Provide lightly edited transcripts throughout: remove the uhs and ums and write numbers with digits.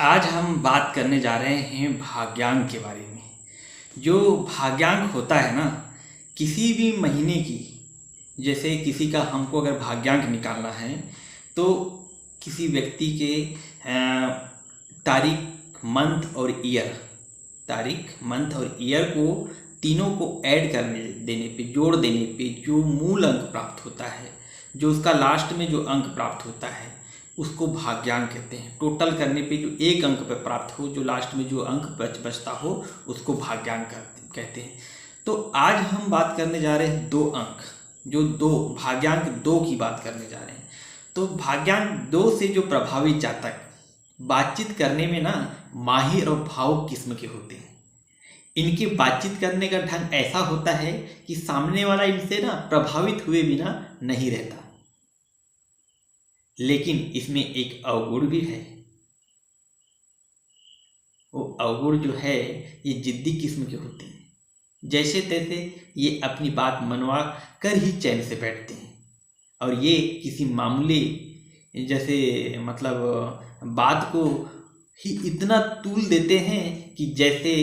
आज हम बात करने जा रहे हैं भाग्यांक के बारे में। जो भाग्यांक होता है ना, किसी भी महीने की, जैसे किसी का हमको अगर भाग्यांक निकालना है तो किसी व्यक्ति के तारीख, मंथ और ईयर, तारीख, मंथ और ईयर को तीनों को ऐड करने देने पे, जोड़ देने पे जो मूल अंक प्राप्त होता है, जो उसका लास्ट में जो अंक प्राप्त होता है उसको भाग्यांक कहते हैं। टोटल करने पे जो एक अंक पे प्राप्त हो, जो लास्ट में जो अंक बचता हो उसको भाग्यांक कहते हैं। तो आज हम बात करने जा रहे हैं दो अंक, जो दो भाग्यांक दो की बात करने जा रहे हैं। तो भाग्यांक दो से जो प्रभावित जातक बातचीत करने में ना माहिर और भावुक किस्म के होते हैं। इनके बातचीत करने का ढंग ऐसा होता है कि सामने वाला इनसे ना प्रभावित हुए बिना नहीं रहता। लेकिन इसमें एक अवगुण भी है। वो अवगुण जो है ये जिद्दी किस्म के होते हैं। जैसे तैसे ये अपनी बात मनवा कर ही चैन से बैठते हैं, और ये किसी मामूली जैसे बात को ही इतना तूल देते हैं कि जैसे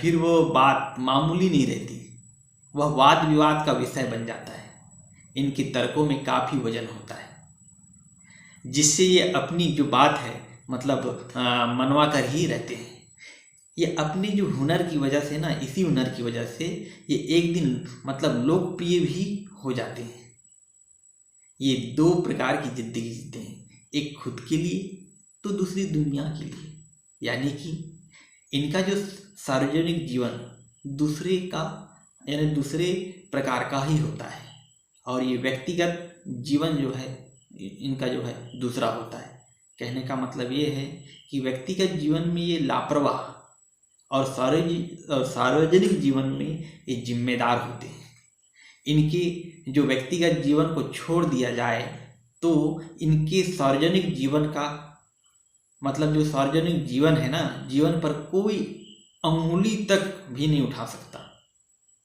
फिर वो बात मामूली नहीं रहती, वह वाद विवाद का विषय बन जाता है। इनके तर्कों में काफ़ी वजन होता है, जिससे ये अपनी जो बात है मनवा कर ही रहते हैं। ये अपनी जो हुनर की वजह से ना, इसी हुनर की वजह से ये एक दिन लोकप्रिय भी हो जाते हैं। ये दो प्रकार की जिंदगी जीते हैं, एक खुद के लिए तो दूसरी दुनिया के लिए। यानी कि इनका जो सार्वजनिक जीवन दूसरे प्रकार का ही होता है, और ये व्यक्तिगत जीवन जो है इनका जो है दूसरा होता है। कहने का मतलब ये है कि व्यक्तिगत जीवन में ये लापरवाह और सार्वजनिक जीवन में ये जिम्मेदार होते हैं। इनके जो व्यक्तिगत जीवन को छोड़ दिया जाए तो इनके सार्वजनिक जीवन का जो सार्वजनिक जीवन है ना, जीवन पर कोई अंगुली तक भी नहीं उठा सकता।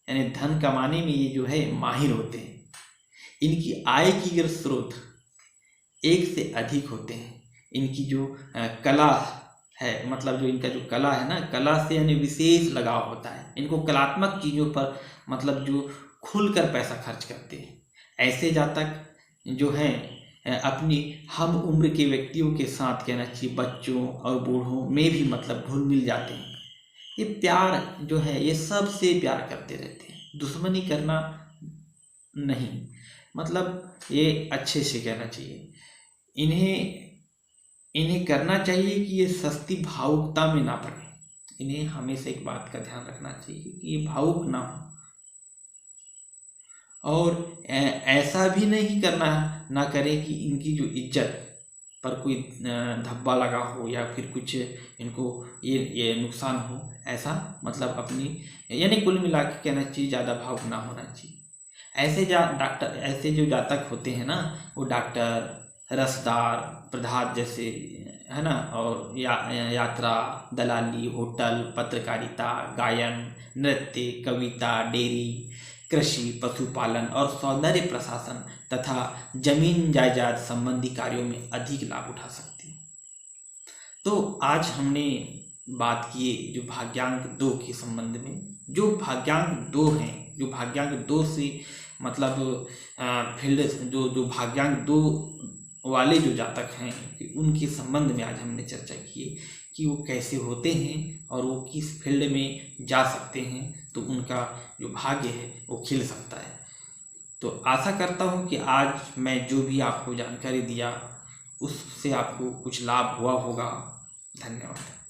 यानी धन कमाने में ये जो है माहिर होते हैं। इनकी आय की अगर स्रोत एक से अधिक होते हैं। इनकी जो कला है, जो इनका जो कला है ना, कला से यानी विशेष लगाव होता है। इनको कलात्मक चीज़ों पर जो खुलकर पैसा खर्च करते हैं। ऐसे जातक जो हैं अपनी हम उम्र के व्यक्तियों के साथ, कहना चाहिए बच्चों और बूढ़ों में भी घुल मिल जाते हैं। ये प्यार जो है ये सबसे प्यार करते रहते हैं, दुश्मनी करना नहीं, ये अच्छे से कहना चाहिए। इन्हें करना चाहिए कि ये सस्ती भावुकता में ना पड़े। इन्हें हमेशा एक बात का ध्यान रखना चाहिए कि ये भावुक ना हो, और ऐसा भी नहीं ना करें कि इनकी जो इज्जत पर कोई धब्बा लगा हो या फिर कुछ इनको ये नुकसान हो। ऐसा अपनी यानी कुल मिला के कहना चाहिए ज़्यादा भावुक ना होना चाहिए। ऐसे जो जातक होते हैं ना, वो डॉक्टर, रसदार, प्रधात जैसे है ना, और यात्रा, दलाली, होटल, पत्रकारिता, गायन, नृत्य, कविता, डेयरी, कृषि, पशुपालन और सौंदर्य प्रशासन तथा जमीन जायदाद संबंधी कार्यों में अधिक लाभ उठा सकते हैं। तो आज हमने बात की जो भाग्यांक दो के संबंध में। जो भाग्यांक दो हैं, जो भाग्यांक दो से फील्ड जो भाग्यांक दो वाले जो जातक हैं, उनके संबंध में आज हमने चर्चा की कि वो कैसे होते हैं और वो किस फील्ड में जा सकते हैं, तो उनका जो भाग्य है वो खिल सकता है। तो आशा करता हूँ कि आज मैं जो भी आपको जानकारी दिया उससे आपको कुछ लाभ हुआ होगा। धन्यवाद।